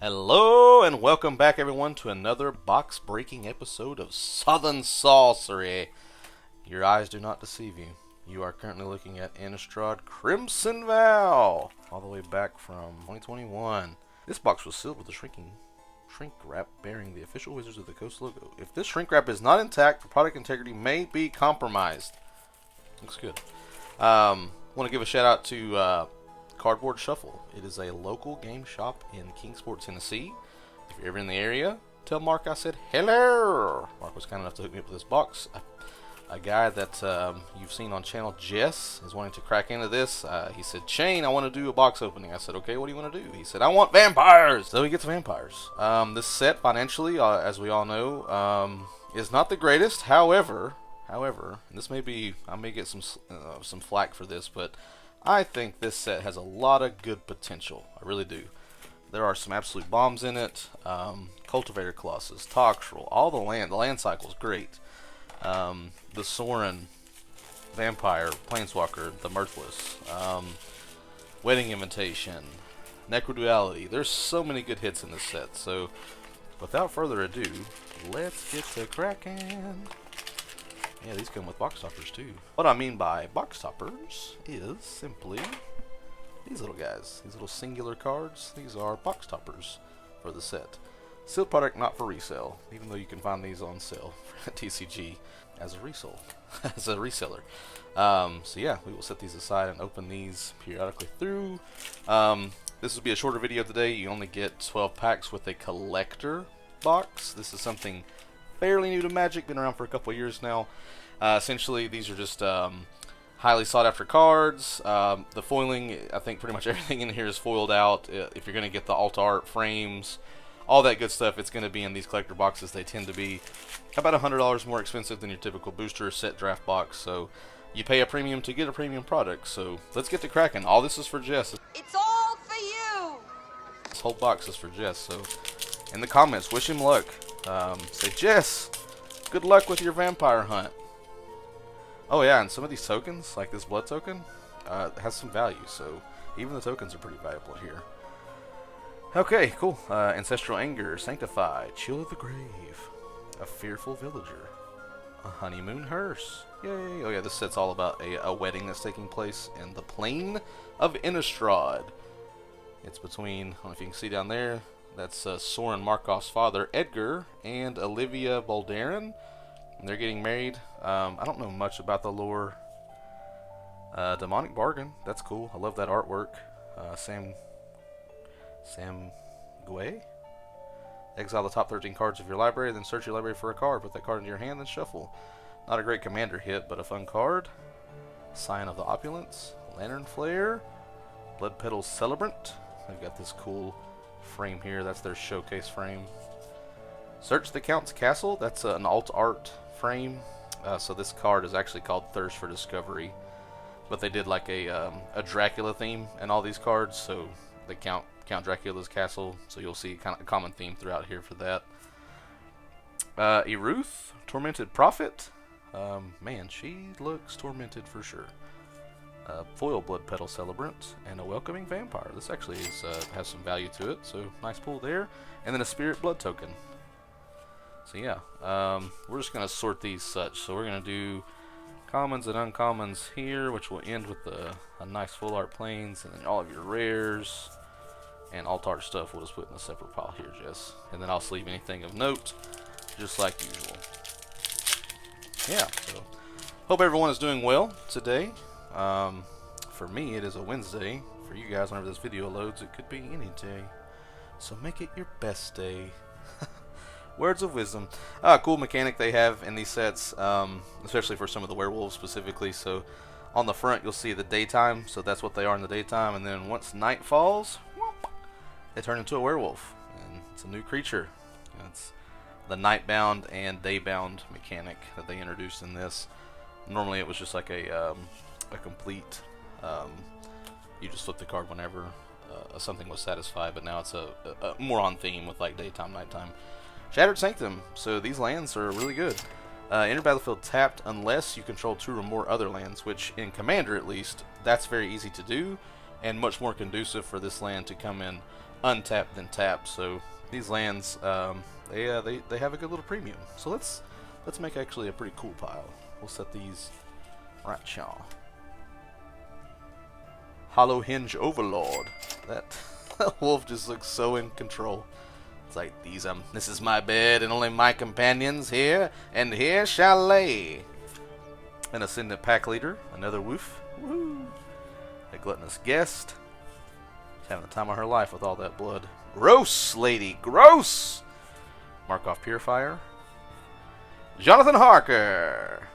Hello and welcome back everyone to another box breaking episode of Southern Sorcery. Your eyes do not deceive you. You are currently looking at Innistrad Crimson Vow, all the way back from 2021. This box was sealed with a shrink wrap bearing the official Wizards of the Coast logo. If this shrink wrap is not intact, the product integrity may be compromised. Looks good. Want to give a shout out to Cardboard Shuffle. It is a local game shop in Kingsport, Tennessee. If you're ever in the area, tell Mark I said hello. Mark was kind enough to hook me up with this box. A guy that you've seen on channel, Jess, is wanting to crack into this. He said, Shane, I want to do a box opening. I said, okay, what do you want to do? He said, I want vampires. So he gets vampires. This set, financially, as we all know, is not the greatest. However, and this may be, I may get some flack for this, but I think this set has a lot of good potential. I really do. There are some absolute bombs in it. Cultivator Colossus, Toxtrol, all the land cycle is great. The Sorin, Vampire, Planeswalker, the Mirthless, Wedding Invitation, Necroduality. There's so many good hits in this set. So, without further ado, let's get to cracking. Yeah, these come with box toppers too. What I mean by box toppers is simply these little guys. These little singular cards. These are box toppers for the set. Sealed product, not for resale, even though you can find these on sale at TCG as a reseller. So yeah, we will set these aside and open these periodically through. This will be a shorter video today. You only get 12 packs with a collector box. This is something fairly new to Magic, been around for a couple of years now. Essentially, these are just highly sought after cards. The foiling, I think pretty much everything in here is foiled out. If you're going to get the alt art frames, all that good stuff, it's going to be in these collector boxes. They tend to be about $100 more expensive than your typical booster set draft box, so you pay a premium to get a premium product. So let's get to cracking. All this is for Jess. It's all for you! This whole box is for Jess, so in the comments, wish him luck. Say, Jess, good luck with your vampire hunt. Oh yeah, and some of these tokens, like this blood token, has some value, so even the tokens are pretty valuable here. Okay, cool. Ancestral Anger, Sanctify, Chill of the Grave, a Fearful Villager, a Honeymoon Hearse. Yay! Oh yeah, this set's all about a wedding that's taking place in the Plain of Innistrad. It's between, I don't know if you can see down there, that's Sorin Markov's father, Edgar, and Olivia Boldarin. And they're getting married. I don't know much about the lore. Demonic Bargain, that's cool. I love that artwork. Sam Guay? Exile the top 13 cards of your library, then search your library for a card. Put that card into your hand, then shuffle. Not a great commander hit, but a fun card. Sign of the Opulence, Lantern Flare, Blood Petals Celebrant. They've got this cool frame here. That's their showcase frame. Search the Count's Castle. That's an alt art frame. So this card is actually called Thirst for Discovery, but they did like a Dracula theme in all these cards. So the Count Dracula's castle. So you'll see kind of a common theme throughout here for that. Eruth, Tormented Prophet. Man, she looks tormented for sure. Foil Blood Petal Celebrant, and a Welcoming Vampire. This actually is, has some value to it, so nice pull there. And then a Spirit Blood token. So yeah, we're just going to sort these such. So we're going to do commons and uncommons here, which will end with a nice full art planes, and then all of your rares. And alt art stuff we'll just put in a separate pile here, Jess. And then I'll sleeve anything of note, just like usual. Yeah, so hope everyone is doing well today. For me, it is a Wednesday. For you guys, whenever this video loads, it could be any day. So make it your best day. Words of wisdom. Cool mechanic they have in these sets, especially for some of the werewolves specifically. So on the front, you'll see the daytime. So that's what they are in the daytime. And then once night falls, they turn into a werewolf. And it's a new creature. It's the nightbound and daybound mechanic that they introduced in this. Normally it was just like a complete, you just flip the card whenever something was satisfied, but now it's a more on theme with like daytime, nighttime. Shattered Sanctum, so these lands are really good. Enter battlefield tapped unless you control 2 or more other lands, which in Commander at least, that's very easy to do, and much more conducive for this land to come in untapped than tapped. So these lands, they have a good little premium. So let's make actually a pretty cool pile. We'll set these right here. Hollow Hinge Overlord. That wolf just looks so in control. It's like, this is my bed, and only my companions here, and here shall lay. An Ascendant Pack Leader, another woof. Woohoo! A Gluttonous Guest. She's having the time of her life with all that blood. Gross, lady, gross! Markov Purifier. Jonathan Harker.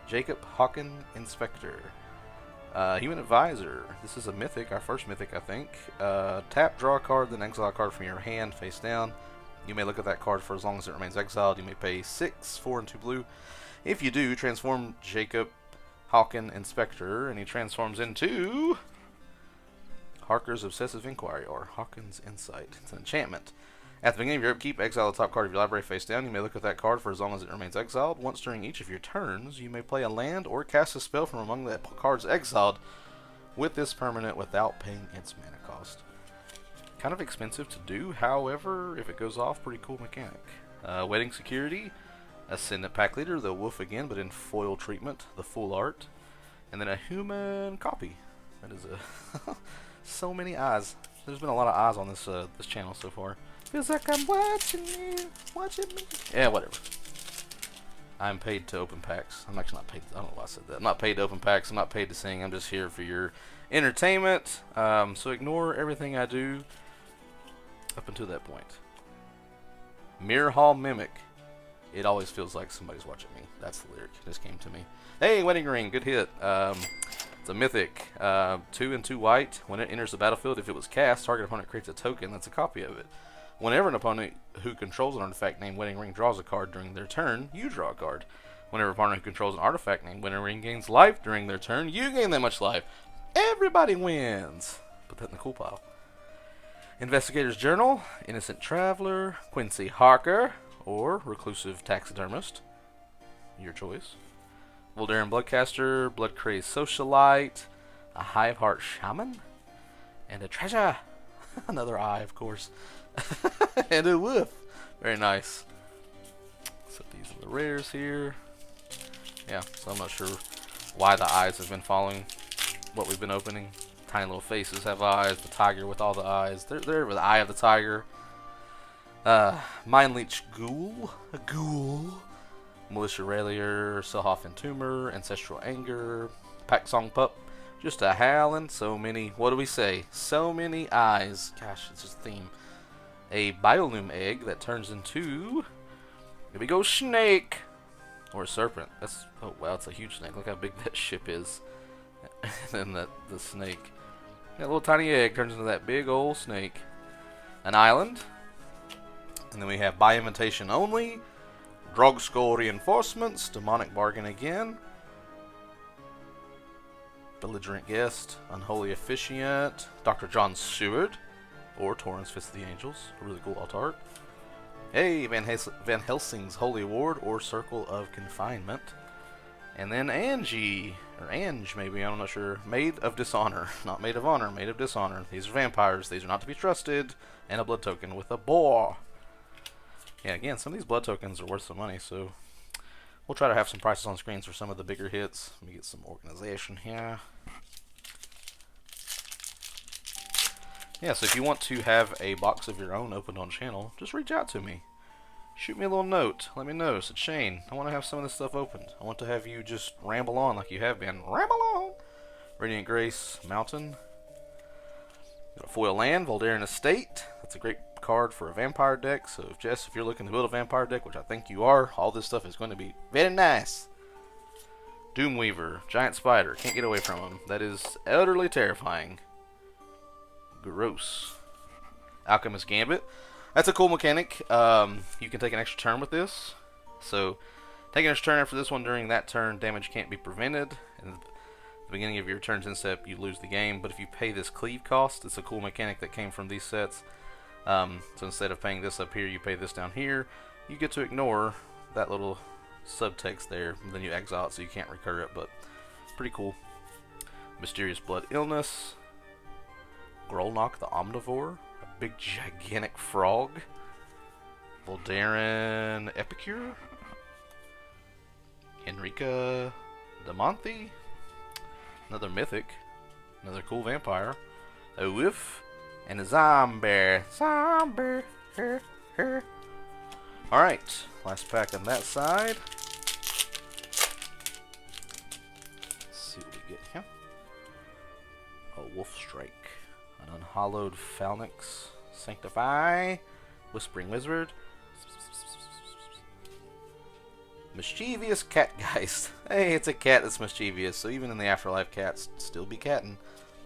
Jacob Hawken Inspector. Human Advisor. This is a mythic, our first mythic, I think. Tap, draw a card, then exile a card from your hand face down. You may look at that card for as long as it remains exiled. You may pay 6, 4, and 2 blue. If you do, transform Jacob Hawken Inspector, and he transforms into Harker's Obsessive Inquiry, or Hawken's Insight. It's an enchantment. At the beginning of your upkeep, exile the top card of your library face down. You may look at that card for as long as it remains exiled. Once during each of your turns, you may play a land or cast a spell from among the cards exiled with this permanent without paying its mana cost. Kind of expensive to do, however, if it goes off, pretty cool mechanic. Wedding Security, Ascendant Pack Leader, the wolf again, but in foil treatment, the full art. And then a human copy. That is a so many eyes. There's been a lot of eyes on this channel so far. Feels like I'm watching you, watching me. Yeah, whatever. I'm paid to open packs. I'm actually not paid. I don't know why I said that. I'm not paid to open packs. I'm not paid to sing. I'm just here for your entertainment. So ignore everything I do up until that point. Mirror Hall Mimic. It always feels like somebody's watching me. That's the lyric. It just came to me. Hey, Wedding Ring. Good hit. It's a mythic. 2 and 2 white. When it enters the battlefield, if it was cast, target opponent creates a token that's a copy of it. Whenever an opponent who controls an artifact named Wedding Ring draws a card during their turn, you draw a card. Whenever a opponent who controls an artifact named Wedding Ring gains life during their turn, you gain that much life. Everybody wins. Put that in the cool pile. Investigator's Journal, Innocent Traveler, Quincy Harker, or Reclusive Taxidermist. Your choice. Voldaren Bloodcaster, Bloodcrazed Socialite, a Hiveheart Shaman, and a treasure. Another eye, of course. And a wolf. Very nice. Set these in the rares here. Yeah, so I'm not sure why the eyes have been following what we've been opening. Tiny little faces have eyes. The tiger with all the eyes. They're with the eye of the tiger. Mind Leech Ghoul. A ghoul. Militia Railier. Selhoff Entomber. Ancestral Anger. Pack Song Pup. Just a howling. So many. What do we say? So many eyes. Gosh, it's just a theme. A Biolume egg that turns into a big old snake or a serpent. That's, oh wow, it's a huge snake. Look how big that ship is. And then the snake, that little tiny egg turns into that big old snake. An island, and then we have by invitation only, Drug Skull Reinforcements, Demonic Bargain again, Belligerent Guest, Unholy Officiant, Dr. John Seward, or Torrens Fist of the Angels, a really cool alt art. Hey, Van Helsing's Holy Ward, or Circle of Confinement. And then Angie, or Ange maybe, I'm not sure. Maid of Dishonor. Not Maid of Honor, Maid of Dishonor. These are vampires, these are not to be trusted. And a blood token with a boar. Yeah, again, some of these blood tokens are worth some money, so we'll try to have some prices on screens for some of the bigger hits. Let me get some organization here. Yeah, so if you want to have a box of your own opened on channel, just reach out to me. Shoot me a little note. Let me know. Say, Shane, I want to have some of this stuff opened. I want to have you just ramble on like you have been. Ramble on! Radiant Grace Mountain. Got a foil land, Voldaren Estate. That's a great card for a vampire deck. So, if you're looking to build a vampire deck, which I think you are, all this stuff is going to be very nice. Doomweaver, Giant Spider. Can't get away from him. That is utterly terrifying. Gross. Alchemist Gambit. That's a cool mechanic. You can take an extra turn with this. So, take an extra turn after this one. During that turn, damage can't be prevented. And at the beginning of your turn's instep, you lose the game. But if you pay this cleave cost, it's a cool mechanic that came from these sets. So instead of paying this up here, you pay this down here. You get to ignore that little subtext there. And then you exile it so you can't recur it. But pretty cool. Mysterious Blood Illness. Grolnok the Omnivore, a big gigantic frog. Voldaren Epicure. Henrika Damonthi. Another mythic. Another cool vampire. A whiff. And a zombie. Zombie. Alright. Last pack on that side. Let's see what we get here. A Wolf Strike. An Unhallowed Phalanx. Sanctify. Whispering Wizard. Mischievous Catgeist. Hey, it's a cat that's mischievous, so even in the afterlife, cats still be catting.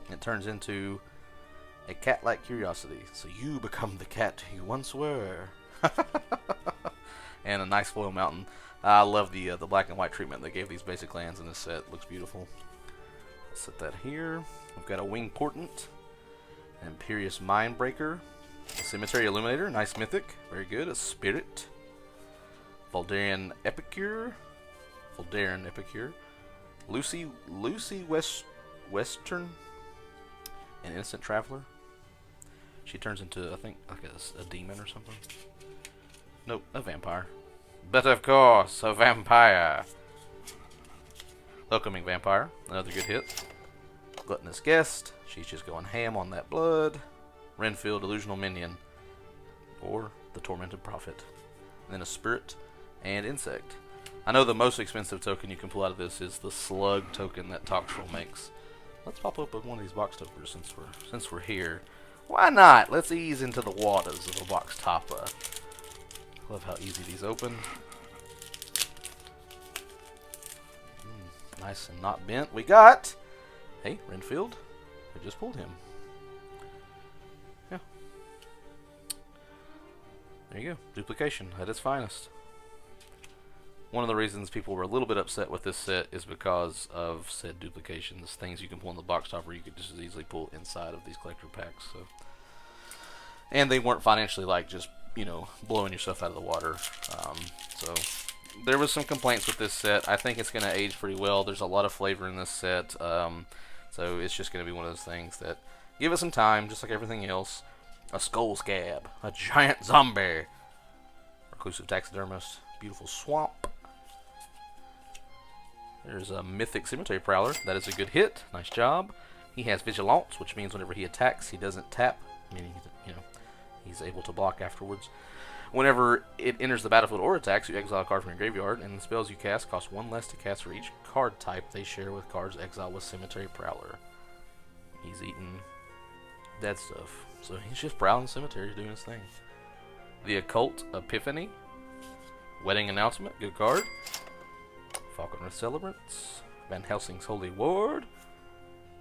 It turns into a cat-like curiosity, so you become the cat you once were. And a nice foil mountain. I love the black and white treatment they gave these basic lands in this set. Looks beautiful. Let's set that here. We've got a Wing Portent, an Imperious Mindbreaker, a Cemetery Illuminator, nice mythic, very good. A Spirit. Voldaren Epicure. Lucy Western. An Innocent Traveler. She turns into, I think, like a demon or something. Nope, a vampire. But of course, a vampire. Welcoming Vampire. Another good hit. Gluttonous Guest. She's just going ham on that blood. Renfield Illusional Minion. Or the Tormented Prophet. And then a Spirit and Insect. I know the most expensive token you can pull out of this is the Slug token that Toxtrol makes. Let's pop open one of these box toppers since we're here. Why not? Let's ease into the waters of a box topper. Love how easy these open. Nice and not bent. We got, hey, Renfield. We just pulled him. Yeah. There you go. Duplication at its finest. One of the reasons people were a little bit upset with this set is because of said duplications. Things you can pull in the box topper you could just as easily pull inside of these collector packs. So, and they weren't financially like just, you know, blowing yourself out of the water. So there was some complaints with this set. I think it's going to age pretty well. There's a lot of flavor in this set. So it's just going to be one of those things that give it some time, just like everything else. A Skull Scab, a giant zombie, reclusive taxidermist, beautiful swamp. There's a Mythic Cemetery Prowler. That is a good hit. Nice job. He has Vigilance, which means whenever he attacks, he doesn't tap, meaning he's able to block afterwards. Whenever it enters the battlefield or attacks, you exile a card from your graveyard, and the spells you cast cost one less to cast for each card type they share with cards exiled with Cemetery Prowler. He's eating dead stuff, so he's just prowling cemeteries doing his thing. The Occult Epiphany. Wedding Announcement, good card. Falconrith Celebrants. Van Helsing's Holy Ward.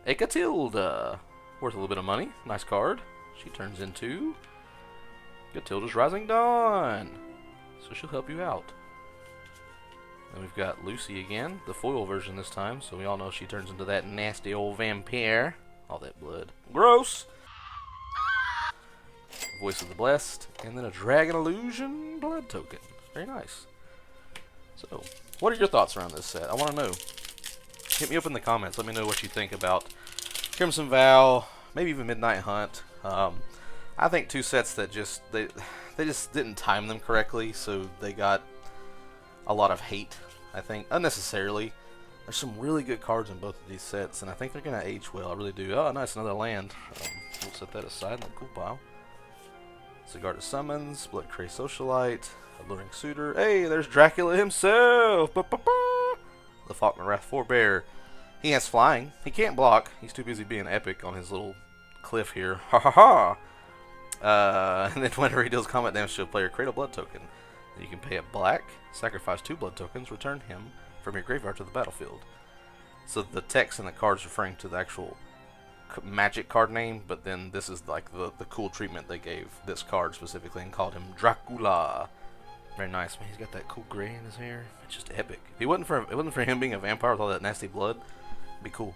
Ekatilda, worth a little bit of money. Nice card. She turns into Gatilda's Rising Dawn, so she'll help you out. Then we've got Lucy again, the foil version this time, so we all know she turns into that nasty old vampire. All that blood. Gross! Voice of the Blessed, and then a Dragon Illusion blood token. Very nice. So, what are your thoughts around this set? I want to know. Hit me up in the comments. Let me know what you think about Crimson Vow, maybe even Midnight Hunt. I think two sets that they just didn't time them correctly, so they got a lot of hate, I think, unnecessarily. There's some really good cards in both of these sets, and I think they're going to age well. I really do. Oh, nice, another land. We'll set that aside in the cool pile. Cigar to Summons, Blood Cray Socialite, Alluring Suitor. Hey, there's Dracula himself! Ba-ba-ba! The Faulkner Wrath Forebear. He has flying. He can't block. He's too busy being epic on his little cliff here. Ha ha ha! And then whenever he deals combat damage to a player, create a blood token. Then you can pay a black, sacrifice 2 blood tokens, return him from your graveyard to the battlefield. So the text in the card is referring to the actual magic card name, but then this is like the cool treatment they gave this card specifically and called him Dracula. Very nice, man. He's got that cool gray in his hair. It's just epic. If it wasn't for him being a vampire with all that nasty blood, it'd be cool.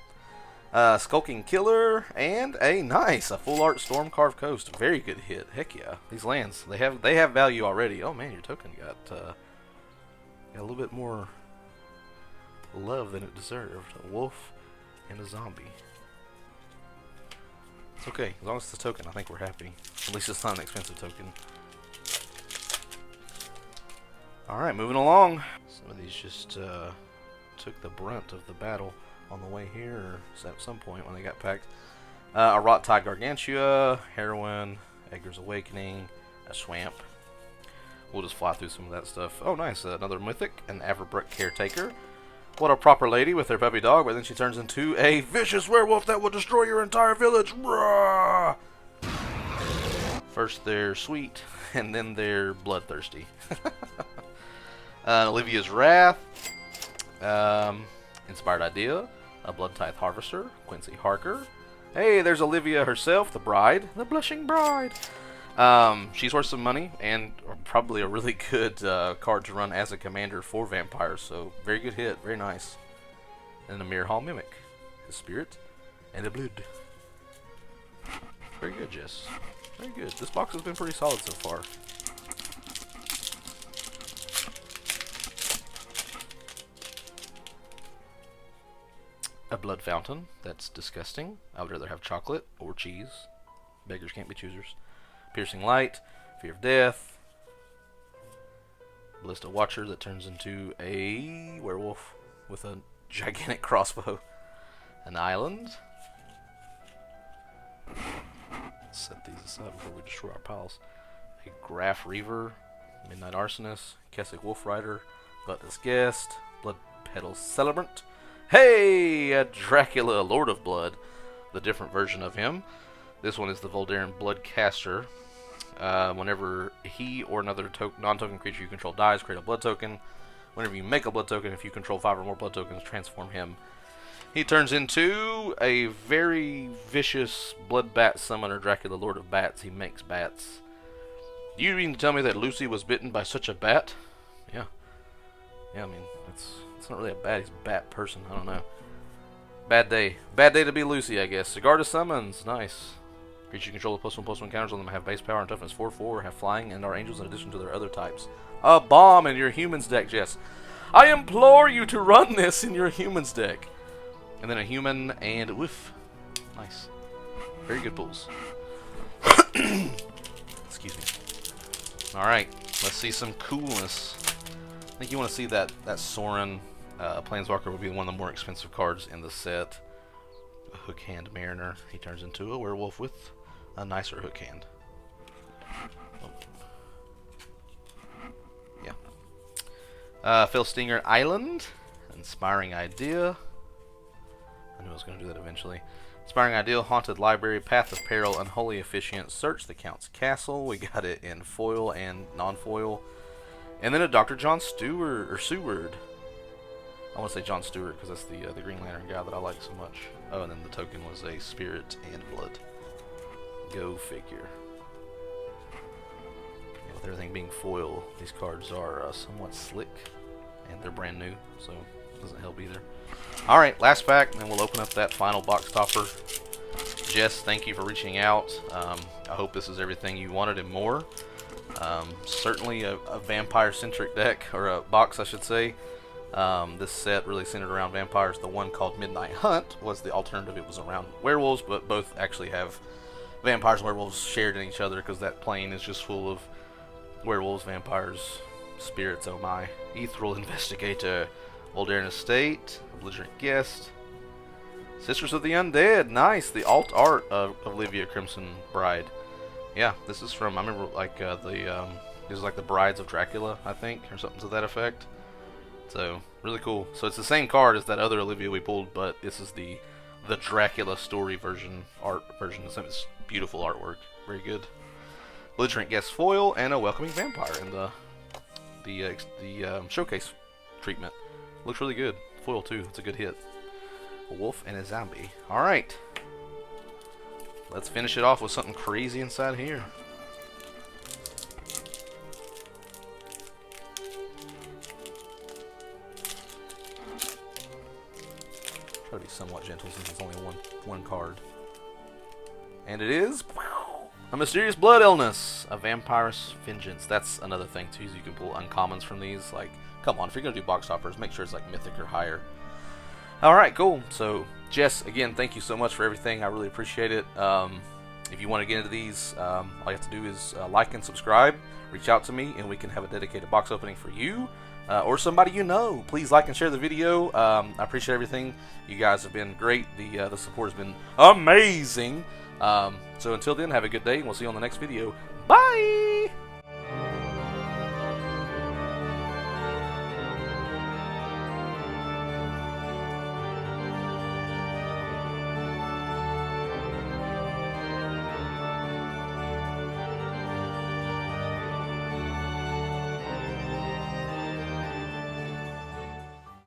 Skulking Killer, and a full art Storm Carved Coast. Very good hit. Heck yeah. These lands, they have value already. Oh man, your token got a little bit more love than it deserved. A wolf and a zombie. It's okay. As long as it's a token, I think we're happy. At least it's not an expensive token. Alright, moving along. Some of these just took the brunt of the battle on the way here, or at some point when they got packed. A Rot Tide Gargantua, Heroine, Edgar's Awakening, a Swamp. We'll just fly through some of that stuff. Oh, nice. Another Mythic, an Averbrook Caretaker. What a proper lady with her puppy dog, but then she turns into a vicious werewolf that will destroy your entire village. Rah! First they're sweet, and then they're bloodthirsty. Olivia's Wrath, Inspired Idea, a Blood Tithe Harvester, Quincy Harker. Hey, there's Olivia herself, the bride, the blushing bride. She's worth some money, and probably a really good card to run as a commander for vampires, so very good hit, very nice. And a Mirror Hall Mimic, a Spirit, and a Blood. Very good, Jess. Very good. This box has been pretty solid so far. A Blood Fountain, that's disgusting. I would rather have chocolate or cheese. Beggars can't be choosers. Piercing Light, Fear of Death. Ballista Watcher that turns into a werewolf with a gigantic crossbow. An Island. Let's set these aside before we destroy our piles. A Graph Reaver, Midnight Arsonist, Kessick Wolf Rider, Gluttonous Guest, Blood Petal Celebrant. Hey! A Dracula, Lord of Blood. The different version of him. This one is the Voldaren Bloodcaster. Whenever he or another non-token creature you control dies, create a blood token. Whenever you make a blood token, if you control 5 or more blood tokens, transform him. He turns into a very vicious blood bat summoner, Dracula, Lord of Bats. He makes bats. Do you mean to tell me that Lucy was bitten by such a bat? Yeah. Yeah, I mean, it's not really a bat. He's a bat person. I don't know. Bad day. Bad day to be Lucy, I guess. Cigar to Summons. Nice. Creatures you control with +1/+1 counters on them have base power and toughness 4/4, have flying, and are angels in addition to their other types. A bomb in your humans deck, Jess. I implore you to run this in your humans deck. And then a human and woof. Nice. Very good pulls. Excuse me. Alright, let's see some coolness. I think you want to see that Sorin Planeswalker would be one of the more expensive cards in the set. A Hook Hand Mariner. He turns into a werewolf with a nicer hook hand. Oh. Yeah. Phil Stinger Island. Inspiring Idea. I knew I was going to do that eventually. Inspiring Ideal, Haunted Library, Path of Peril, Unholy Efficient, Search the Count's Castle. We got it in foil and non-foil. And then a Dr. John Stewart, or Seward. I want to say John Stewart because that's the Green Lantern guy that I like so much. Oh, and then the token was a Spirit and Blood. Go figure. Yeah, with everything being foil, these cards are somewhat slick, and they're brand new, so it doesn't help either. Alright, last pack, and then we'll open up that final box topper. Jess, thank you for reaching out. I hope this is everything you wanted and more. Certainly a vampire-centric deck, or a box I should say. This set really centered around vampires. The one called Midnight Hunt was the alternative. It was around werewolves, but both actually have vampires and werewolves shared in each other because that plane is just full of werewolves, vampires, spirits, oh my. Ethereal Investigator, Voldaren Estate, Belligerent Guest, Sisters of the Undead, nice. The alt art of Olivia Crimson Bride. Yeah, this is from, I remember like this is like the Brides of Dracula, I think, or something to that effect. So, really cool. So it's the same card as that other Olivia we pulled, but this is the Dracula story version, art version. It's beautiful artwork, very good. Belligerent Guest foil and a Welcoming Vampire in the showcase treatment. Looks really good. Foil too. It's a good hit. A wolf and a zombie. All right. Let's finish it off with something crazy inside here. Try to be somewhat gentle since it's only one card. And it is a Mysterious Blood Illness, a Vampirus Vengeance. That's another thing too, is you can pull uncommons from these. Like, come on, if you're gonna do box toppers, make sure it's like mythic or higher. All right, cool. So, Jess, again, thank you so much for everything. I really appreciate it. If you want to get into these, all you have to do is like and subscribe. Reach out to me, and we can have a dedicated box opening for you or somebody you know. Please like and share the video. I appreciate everything. You guys have been great. The support has been amazing. So until then, have a good day, and we'll see you on the next video. Bye!